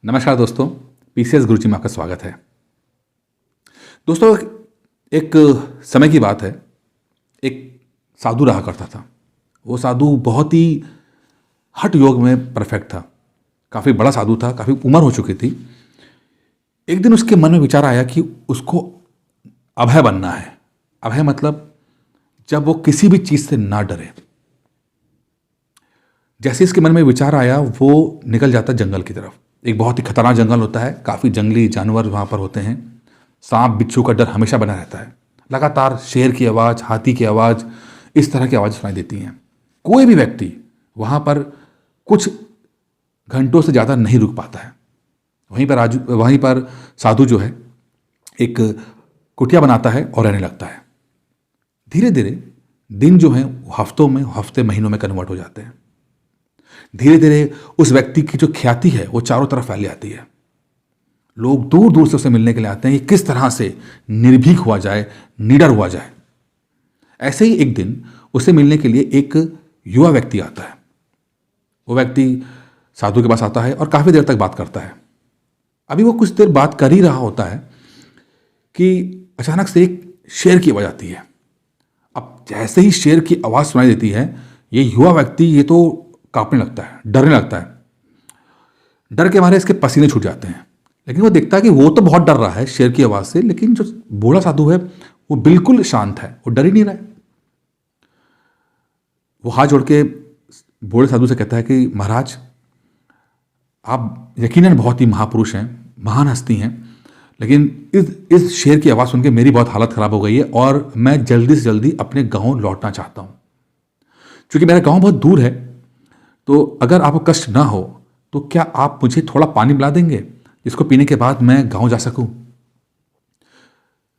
नमस्कार दोस्तों, पीसीएस गुरुजी में आपका स्वागत है। दोस्तों, एक समय की बात है। एक साधु रहा करता था। वो साधु बहुत ही हठ योग में परफेक्ट था। काफ़ी बड़ा साधु था, काफ़ी उम्र हो चुकी थी। एक दिन उसके मन में विचार आया कि उसको अभय बनना है। अभय मतलब जब वो किसी भी चीज़ से ना डरे। जैसे इसके मन में विचार आया, वो निकल जाता जंगल की तरफ। एक बहुत ही खतरनाक जंगल होता है, काफ़ी जंगली जानवर वहाँ पर होते हैं। सांप बिच्छू का डर हमेशा बना रहता है। लगातार शेर की आवाज़, हाथी की आवाज़, इस तरह की आवाज़ सुनाई देती हैं। कोई भी व्यक्ति वहाँ पर कुछ घंटों से ज़्यादा नहीं रुक पाता है। वहीं पर साधु जो है एक कुटिया बनाता है और रहने लगता है। धीरे धीरे दिन जो हैं वो हफ्तों में, हफ्ते महीनों में कन्वर्ट हो जाते हैं। धीरे धीरे उस व्यक्ति की जो ख्याति है वो चारों तरफ फैल जाती है। लोग दूर दूर से उसे मिलने के लिए आते हैं कि किस तरह से निर्भीक हुआ जाए, निडर हुआ जाए। ऐसे ही एक दिन उसे मिलने के लिए एक युवा व्यक्ति आता है। वो व्यक्ति साधु के पास आता है और काफ़ी देर तक बात करता है। अभी वो कुछ देर बात कर ही रहा होता है कि अचानक से एक शेर की आवाज़ आती है। अब जैसे ही शेर की आवाज़ सुनाई देती है, ये युवा व्यक्ति ये तो कांपने लगता है, डरने लगता है। डर के मारे इसके पसीने छूट जाते हैं। लेकिन वो देखता है कि वो तो बहुत डर रहा है शेर की आवाज़ से, लेकिन जो बूढ़ा साधु है वो बिल्कुल शांत है, वो डर ही नहीं रहा है। वो हाथ जोड़ के बूढ़े साधु से कहता है कि महाराज, आप यकीनन बहुत ही महापुरुष हैं, महान हस्ती हैं, लेकिन इस शेर की आवाज़ सुन के मेरी बहुत हालत ख़राब हो गई है और मैं जल्दी से जल्दी अपने गांव लौटना चाहता हूँ। क्योंकि मेरा गांव बहुत दूर है, तो अगर आपको कष्ट ना हो तो क्या आप मुझे थोड़ा पानी पिला देंगे, जिसको पीने के बाद मैं गांव जा सकूं।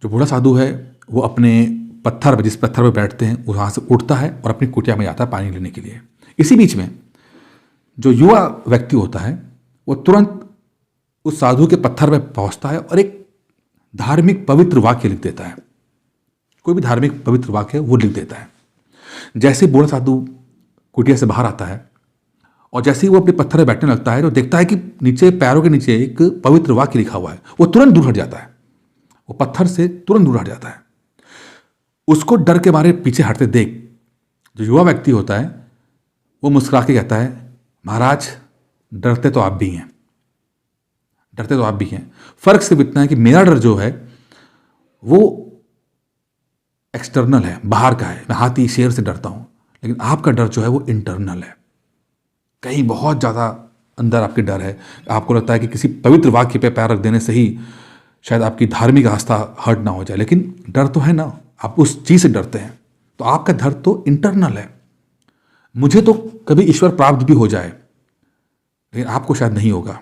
जो बूढ़ा साधु है वो अपने पत्थर पर, जिस पत्थर पर बैठते हैं, वहाँ से उठता है और अपनी कुटिया में जाता है पानी लेने के लिए। इसी बीच में जो युवा व्यक्ति होता है वो तुरंत उस साधु के पत्थर पर पहुँचता है और एक धार्मिक पवित्र वाक्य लिख देता है। कोई भी धार्मिक पवित्र वाक्य वो लिख देता है। जैसे बूढ़ा साधु कुटिया से बाहर आता है और जैसे ही वो अपने पत्थर पर बैठने लगता है तो देखता है कि नीचे, पैरों के नीचे एक पवित्र वाक्य लिखा हुआ है। वो तुरंत दूर हट जाता है, वो पत्थर से तुरंत दूर हट जाता है। उसको डर के मारे पीछे हटते देख जो युवा व्यक्ति होता है वो मुस्कुरा के कहता है, महाराज, डरते तो आप भी हैं, डरते तो आप भी हैं। फर्क सिर्फ इतना है कि मेरा डर जो है वो एक्सटर्नल है, बाहर का है। मैं हाथी शेर से डरता हूं, लेकिन आपका डर जो है वो इंटरनल है। कहीं बहुत ज़्यादा अंदर आपके डर है। आपको लगता है कि किसी पवित्र वाक्य पे पैर रख देने से ही शायद आपकी धार्मिक आस्था हर्ट ना हो जाए, लेकिन डर तो है ना, आप उस चीज़ से डरते हैं। तो आपका डर तो इंटरनल है। मुझे तो कभी ईश्वर प्राप्त भी हो जाए, लेकिन आपको शायद नहीं होगा,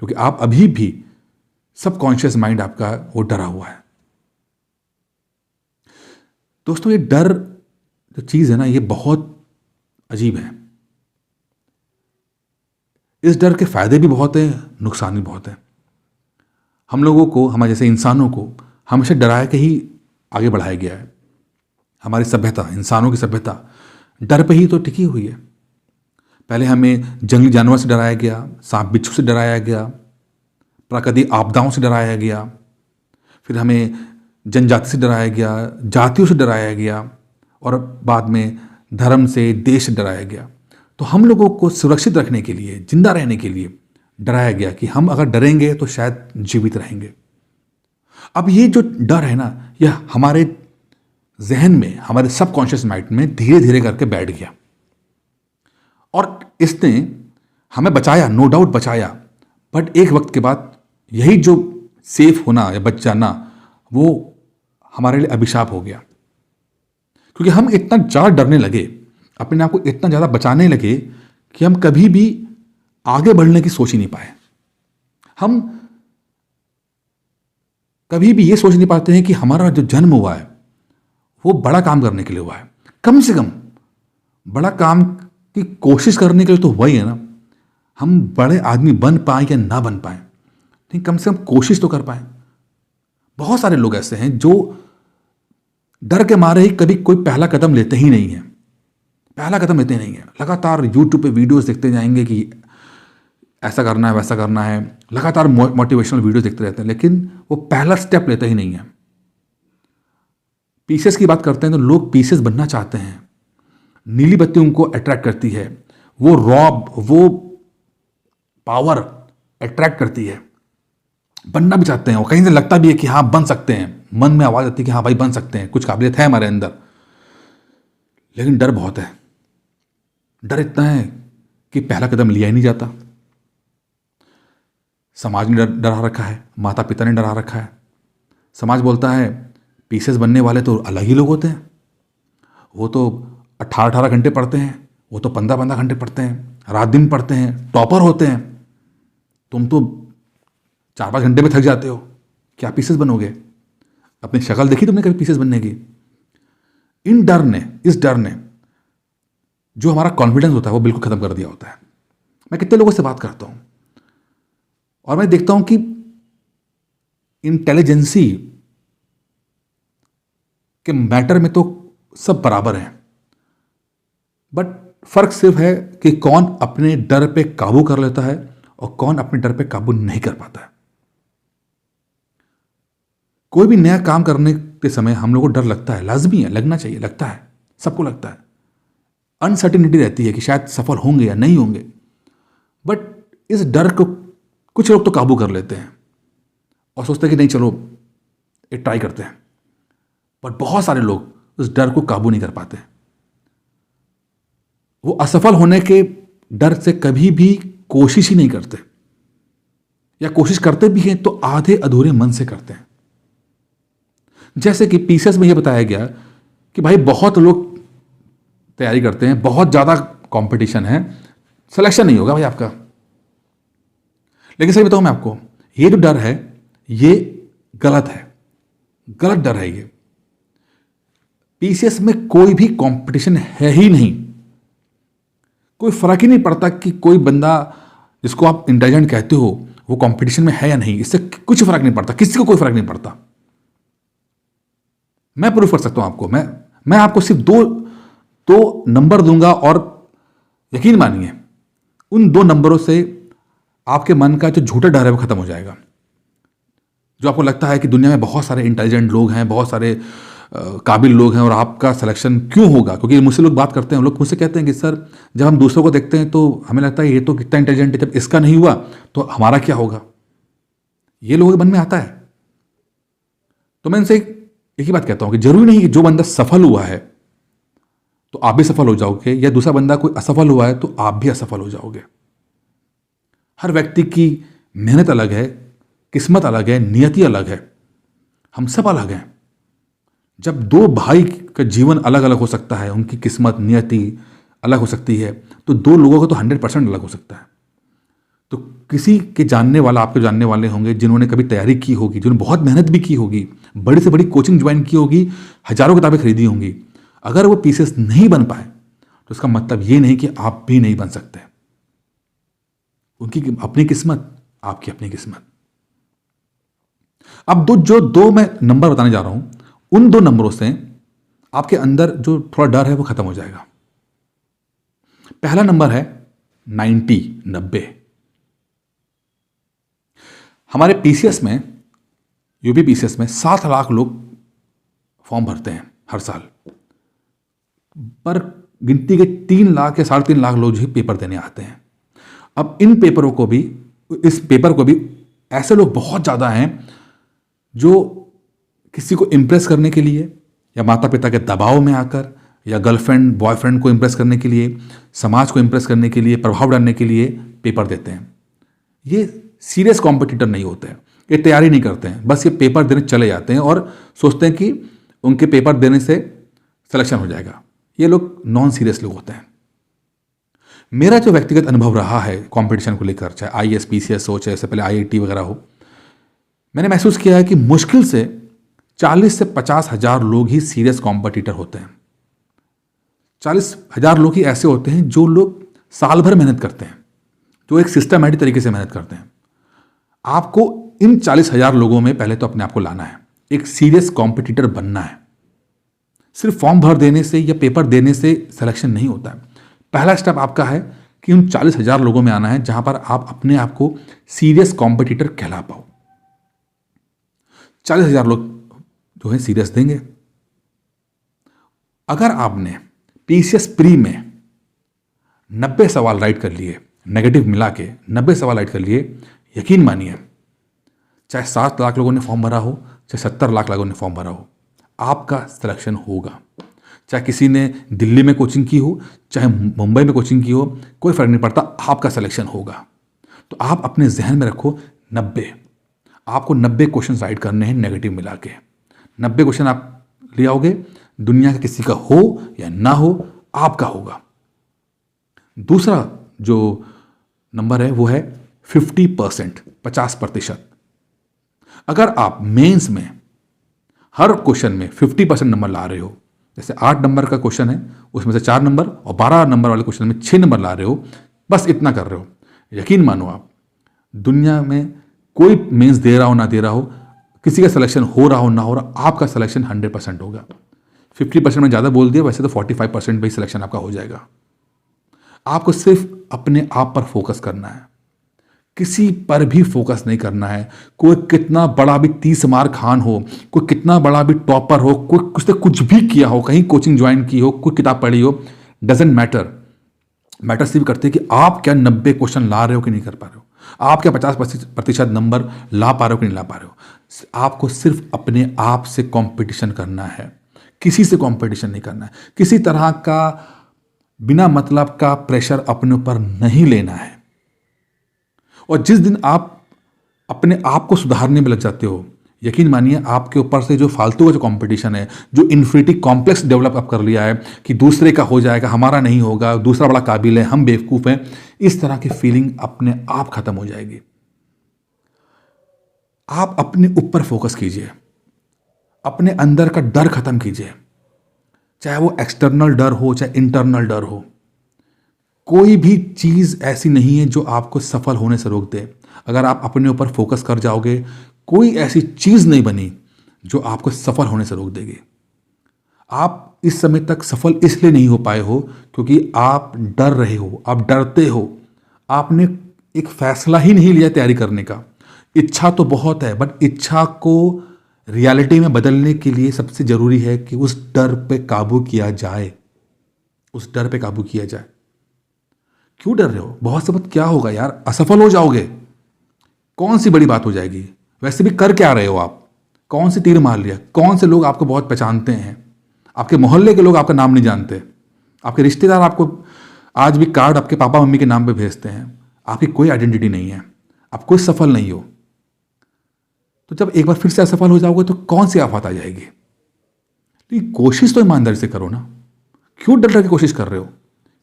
क्योंकि आप अभी भी सबकॉन्शियस माइंड आपका वो डरा हुआ है। दोस्तों, ये डर जो चीज़ है ना, ये बहुत अजीब है। इस डर के फायदे भी बहुत हैं, नुकसान भी बहुत हैं। हम लोगों को, हमारे जैसे इंसानों को हमेशा डराया के ही आगे बढ़ाया गया है। हमारी सभ्यता, इंसानों की सभ्यता डर पे ही तो टिकी हुई है। पहले हमें जंगली जानवर से डराया गया, सांप बिच्छू से डराया गया, प्राकृतिक आपदाओं से डराया गया, फिर हमें जनजाति से डराया गया, जातियों से डराया गया, और बाद में धर्म से, देश से डराया गया। तो हम लोगों को सुरक्षित रखने के लिए, जिंदा रहने के लिए डराया गया कि हम अगर डरेंगे तो शायद जीवित रहेंगे। अब ये जो डर है ना, यह हमारे जहन में, हमारे सबकॉन्शियस माइंड में धीरे धीरे करके बैठ गया और इसने हमें बचाया, नो डाउट बचाया। बट एक वक्त के बाद यही जो सेफ होना या बच जाना, वो हमारे लिए अभिशाप हो गया। क्योंकि हम इतना ज़्यादा डरने लगे, अपने आप को इतना ज़्यादा बचाने लगे कि हम कभी भी आगे बढ़ने की सोच ही नहीं पाए। हम कभी भी ये सोच नहीं पाते हैं कि हमारा जो जन्म हुआ है वो बड़ा काम करने के लिए हुआ है। कम से कम बड़ा काम की कोशिश करने के लिए तो वही है ना। हम बड़े आदमी बन पाए या ना बन पाए, लेकिन कम से कम कोशिश तो कर पाए। बहुत सारे लोग ऐसे हैं जो डर के मारे ही कभी कोई पहला कदम लेते ही नहीं है। लगातार यूट्यूब पे वीडियोस देखते जाएंगे कि ऐसा करना है, वैसा करना है, लगातार मोटिवेशनल वीडियो देखते रहते हैं, लेकिन वो पहला स्टेप लेते ही नहीं है। पीसेस की बात करते हैं तो लोग पीसेस बनना चाहते हैं, नीली बत्ती उनको अट्रैक्ट करती है, वो रॉब, वो पावर अट्रैक्ट करती है, बनना भी चाहते हैं, और कहीं से लगता भी है कि हाँ बन सकते हैं, मन में आवाज़ आती है कि हाँ भाई बन सकते हैं, कुछ काबिलियत है हमारे अंदर, लेकिन डर बहुत है। डर इतना है कि पहला कदम लिया ही नहीं जाता। समाज ने डरा रखा है, माता पिता ने डरा रखा है। समाज बोलता है पीसेस बनने वाले तो अलग ही लोग होते हैं, वो तो 18-18 घंटे पढ़ते हैं, वो तो 15-15 घंटे पढ़ते हैं, रात दिन पढ़ते हैं, टॉपर होते हैं, तुम तो 4-5 घंटे में थक जाते हो, क्या पीसेस बनोगे? अपनी शक्ल देखी तुमने कभी पीसेस बनने की? इस डर ने जो हमारा कॉन्फिडेंस होता है वो बिल्कुल खत्म कर दिया होता है। मैं कितने लोगों से बात करता हूं और मैं देखता हूं कि इंटेलिजेंसी के मैटर में तो सब बराबर हैं, बट फर्क सिर्फ है कि कौन अपने डर पे काबू कर लेता है और कौन अपने डर पे काबू नहीं कर पाता है। कोई भी नया काम करने के समय हम लोगों को डर लगता है, लाजमी है, लगना चाहिए, लगता है, सबको लगता है। अनसर्टिनिटी रहती है कि शायद सफल होंगे या नहीं होंगे, बट इस डर को कुछ लोग तो काबू कर लेते हैं और सोचते हैं कि नहीं चलो एक ट्राई करते हैं, बट बहुत सारे लोग उस डर को काबू नहीं कर पाते। वो असफल होने के डर से कभी भी कोशिश ही नहीं करते, या कोशिश करते भी हैं तो आधे अधूरे मन से करते हैं। जैसे कि पीसेस में यह बताया गया कि भाई बहुत लोग तैयारी करते हैं, बहुत ज़्यादा कंपटीशन है, सिलेक्शन नहीं होगा भाई आपका। लेकिन सही बताऊं मैं आपको, ये जो डर है ये गलत है, गलत डर है ये। पीसीएस में कोई भी कंपटीशन है ही नहीं। कोई फर्क ही नहीं पड़ता कि कोई बंदा जिसको आप इंटेलिजेंट कहते हो वो कंपटीशन में है या नहीं, इससे कुछ फर्क नहीं पड़ता, किसी को कोई फर्क नहीं पड़ता। मैं प्रूफ कर सकता हूं आपको, मैं आपको सिर्फ दो नंबर दूंगा और यकीन मानिए उन 2 नंबरों से आपके मन का जो झूठा डर है वो खत्म हो जाएगा। जो आपको लगता है कि दुनिया में बहुत सारे इंटेलिजेंट लोग हैं, बहुत सारे काबिल लोग हैं और आपका सिलेक्शन क्यों होगा, क्योंकि मुझसे लोग बात करते हैं, लोग मुझसे कहते हैं कि सर जब हम दूसरों को देखते हैं तो हमें लगता है ये तो कितना इंटेलिजेंट है, जब इसका नहीं हुआ तो हमारा क्या होगा, ये लोगों के मन में आता है। तो मैं इनसे एक ही बात कहता हूं कि जरूरी नहीं कि जो बंदा सफल हुआ है तो आप भी सफल हो जाओगे, या दूसरा बंदा कोई असफल हुआ है तो आप भी असफल हो जाओगे। हर व्यक्ति की मेहनत अलग है, किस्मत अलग है, नियति अलग है, हम सब अलग हैं। जब 2 भाई का जीवन अलग अलग हो सकता है, उनकी किस्मत नियति अलग हो सकती है, तो 2 लोगों का तो 100% अलग हो सकता है। तो किसी के जानने वाला, आपके जानने वाले होंगे जिन्होंने कभी तैयारी की होगी, जिन्होंने बहुत मेहनत भी की होगी, बड़ी से बड़ी कोचिंग ज्वाइन की होगी, हजारों किताबें खरीदी होंगी, अगर वो पीसेस नहीं बन पाए तो इसका मतलब ये नहीं कि आप भी नहीं बन सकते। उनकी अपनी किस्मत, आपकी अपनी किस्मत। अब जो 2 मैं नंबर बताने जा रहा हूं, उन 2 नंबरों से आपके अंदर जो थोड़ा डर है वो खत्म हो जाएगा। पहला नंबर है 90। हमारे पीसीएस में, यूपी पीसीएस में 7 लाख लोग फॉर्म भरते हैं हर साल, पर गिनती के 3 लाख या 3.5 लाख लोग ही पेपर देने आते हैं। अब इन पेपरों को भी, इस पेपर को भी ऐसे लोग बहुत ज़्यादा हैं जो किसी को इम्प्रेस करने के लिए, या माता पिता के दबाव में आकर, या गर्लफ्रेंड बॉयफ्रेंड को इम्प्रेस करने के लिए, समाज को इम्प्रेस करने के लिए, प्रभाव डालने के लिए पेपर देते हैं। ये सीरियस कॉम्पिटिटर नहीं होते हैं, ये तैयारी नहीं करते हैं, बस ये पेपर देने चले जाते हैं और सोचते हैं कि उनके पेपर देने से सिलेक्शन हो जाएगा। ये लोग नॉन सीरियस लोग होते हैं। मेरा जो व्यक्तिगत अनुभव रहा है कंपटीशन को लेकर, चाहे आईएएस पीसीएस हो, चाहे इससे पहले आईआईटी वगैरह हो, मैंने महसूस किया है कि मुश्किल से 40 से 50 हजार लोग ही सीरियस कॉम्पिटिटर होते हैं। 40,000 लोग ही ऐसे होते हैं जो लोग साल भर मेहनत करते हैं, जो एक सिस्टमैटिक तरीके से मेहनत करते हैं। आपको इन 40,000 लोगों में पहले तो अपने आप को लाना है, एक सीरियस कॉम्पिटिटर बनना है। सिर्फ फॉर्म भर देने से या पेपर देने से सिलेक्शन नहीं होता है। पहला स्टेप आपका है कि उन 40,000 लोगों में आना है जहां पर आप अपने आप को सीरियस कॉम्पिटिटर कहला पाओ। 40,000 लोग जो है सीरियस देंगे। अगर आपने पीसीएस प्री में 90 सवाल राइट कर लिए, नेगेटिव मिला के 90 सवाल राइट कर लिए, यकीन मानिए चाहे 7 लाख लोगों ने फॉर्म भरा हो, चाहे 70 लाख लोगों ने फॉर्म भरा हो, आपका सिलेक्शन होगा। चाहे किसी ने दिल्ली में कोचिंग की हो, चाहे मुंबई में कोचिंग की हो, कोई फर्क नहीं पड़ता, आपका सिलेक्शन होगा। तो आप अपने जहन में रखो 90, आपको 90 क्वेश्चन राइट करने हैं नेगेटिव मिला के। 90 क्वेश्चन आप ले आओगे, दुनिया का किसी का हो या ना हो, आपका होगा। दूसरा जो नंबर है वो है 50%, 50%। अगर आप मेंस में हर क्वेश्चन में 50% नंबर ला रहे हो, जैसे 8 नंबर का क्वेश्चन है उसमें से 4 नंबर और 12 नंबर वाले क्वेश्चन में 6 नंबर ला रहे हो, बस इतना कर रहे हो, यकीन मानो आप दुनिया में कोई मेंस दे रहा हो ना दे रहा हो, किसी का सिलेक्शन हो रहा हो ना हो रहा, आपका सिलेक्शन 100% होगा। 50% में ज़्यादा बोल दिया, वैसे तो 45% भी सिलेक्शन आपका हो जाएगा। आपको सिर्फ अपने आप पर फोकस करना है, किसी पर भी फोकस नहीं करना है। कोई कितना बड़ा भी 30 मार खान हो, कोई कितना बड़ा भी टॉपर हो, कोई कुछ भी किया हो, कहीं कोचिंग ज्वाइन की हो, कोई किताब पढ़ी हो, डजेंट मैटर। मैटर सिर्फ करते कि आप क्या 90 क्वेश्चन ला रहे हो कि नहीं कर पा रहे हो, आप क्या 50% नंबर ला पा रहे हो कि नहीं ला पा रहे हो। आपको सिर्फ अपने आप से कंपटीशन करना है, किसी से कंपटीशन नहीं करना है। किसी तरह का बिना मतलब का प्रेशर अपने ऊपर नहीं लेना है। और जिस दिन आप अपने आप को सुधारने में लग जाते हो, यकीन मानिए आपके ऊपर से जो फालतू का जो कंपटीशन है, जो इन्फिनिटी कॉम्प्लेक्स डेवलप आप कर लिया है कि दूसरे का हो जाएगा, हमारा नहीं होगा, दूसरा बड़ा काबिल है, हम बेवकूफ़ हैं, इस तरह की फीलिंग अपने आप खत्म हो जाएगी। आप अपने ऊपर फोकस कीजिए, अपने अंदर का डर खत्म कीजिए, चाहे वो एक्सटर्नल डर हो चाहे इंटरनल डर हो। कोई भी चीज़ ऐसी नहीं है जो आपको सफल होने से रोक दे। अगर आप अपने ऊपर फोकस कर जाओगे, कोई ऐसी चीज़ नहीं बनी जो आपको सफल होने से रोक देगी। आप इस समय तक सफल इसलिए नहीं हो पाए हो क्योंकि आप डर रहे हो, आप डरते हो, आपने एक फैसला ही नहीं लिया तैयारी करने का। इच्छा तो बहुत है, बट इच्छा को रियलिटी में बदलने के लिए सबसे ज़रूरी है कि उस डर पे काबू किया जाए, उस डर पे काबू किया जाए। क्यों डर रहे हो? बहुत से वक्त क्या होगा यार, असफल हो जाओगे, कौन सी बड़ी बात हो जाएगी। वैसे भी कर क्या रहे हो आप, कौन सी तीर मार लिया, कौन से लोग आपको बहुत पहचानते हैं, आपके मोहल्ले के लोग आपका नाम नहीं जानते, आपके रिश्तेदार आपको आज भी कार्ड आपके पापा मम्मी के नाम पे भेजते हैं, आपकी कोई आइडेंटिटी नहीं है, आप कोई सफल नहीं हो। तो जब एक बार फिर से असफल हो जाओगे तो कौन सी आफत आ जाएगी। लेकिन कोशिश तो ईमानदारी से करो ना, क्यों डर डर के कोशिश कर रहे हो,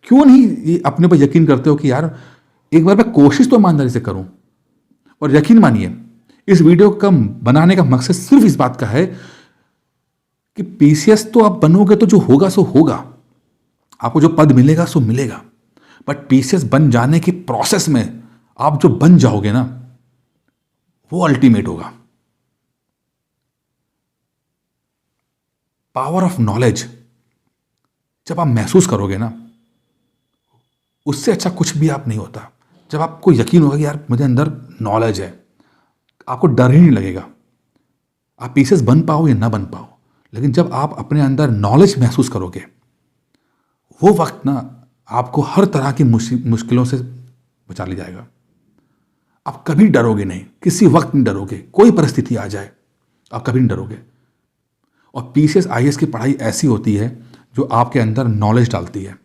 क्यों नहीं ये अपने पर यकीन करते हो कि यार एक बार मैं कोशिश तो ईमानदारी से करूं। और यकीन मानिए इस वीडियो का बनाने का मकसद सिर्फ इस बात का है कि पीसीएस तो आप बनोगे तो जो होगा सो होगा, आपको जो पद मिलेगा सो मिलेगा, बट पीसीएस बन जाने की प्रोसेस में आप जो बन जाओगे ना, वो अल्टीमेट होगा। पावर ऑफ नॉलेज जब आप महसूस करोगे ना, उससे अच्छा कुछ भी आप नहीं होता। जब आपको यकीन होगा कि यार मुझे अंदर नॉलेज है, आपको डर ही नहीं लगेगा। आप पीसेस बन पाओ या ना बन पाओ, लेकिन जब आप अपने अंदर नॉलेज महसूस करोगे, वो वक्त ना आपको हर तरह की मुश्किलों से बचा ले जाएगा। आप कभी डरोगे नहीं, किसी वक्त नहीं डरोगे, कोई परिस्थिति आ जाए आप कभी नहीं डरोगे। और पीसीएस आईएएस की पढ़ाई ऐसी होती है जो आपके अंदर नॉलेज डालती है,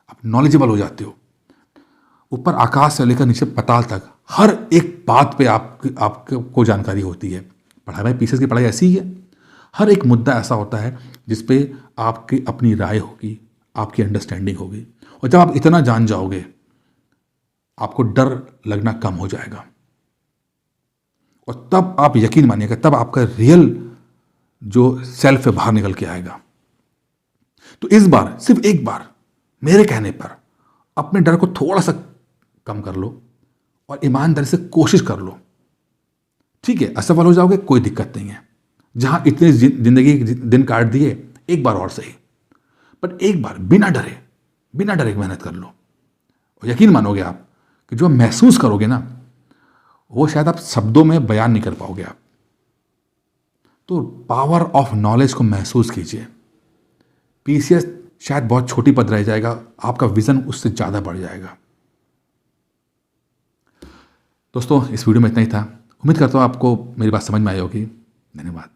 आप नॉलेजेबल हो जाते हो। ऊपर आकाश से लेकर नीचे पाताल तक हर एक बात पे आपको जानकारी होती है। पढ़ाई में पीसीएस की पढ़ाई ऐसी ही है, हर एक मुद्दा ऐसा होता है जिस पे आपकी अपनी राय होगी, आपकी अंडरस्टैंडिंग होगी। और जब आप इतना जान जाओगे, आपको डर लगना कम हो जाएगा। और तब आप यकीन मानिएगा, तब आपका रियल जो सेल्फ है बाहर निकल के आएगा। तो इस बार, सिर्फ एक बार मेरे कहने पर अपने डर को थोड़ा सा कम कर लो और ईमानदारी से कोशिश कर लो। ठीक है, असफल हो जाओगे, कोई दिक्कत नहीं है। जहां इतने जिंदगी के दिन काट दिए, एक बार और सही, बट एक बार बिना डरे मेहनत कर लो। और यकीन मानोगे आप कि जो महसूस करोगे ना, वो शायद आप शब्दों में बयान नहीं कर पाओगे आप। तो पावर ऑफ नॉलेज को महसूस कीजिए। पीसीएस शायद बहुत छोटी पद रह जाएगा, आपका विजन उससे ज़्यादा बढ़ जाएगा। दोस्तों, इस वीडियो में इतना ही था। उम्मीद करता हूँ आपको मेरी बात समझ में आई होगी। धन्यवाद।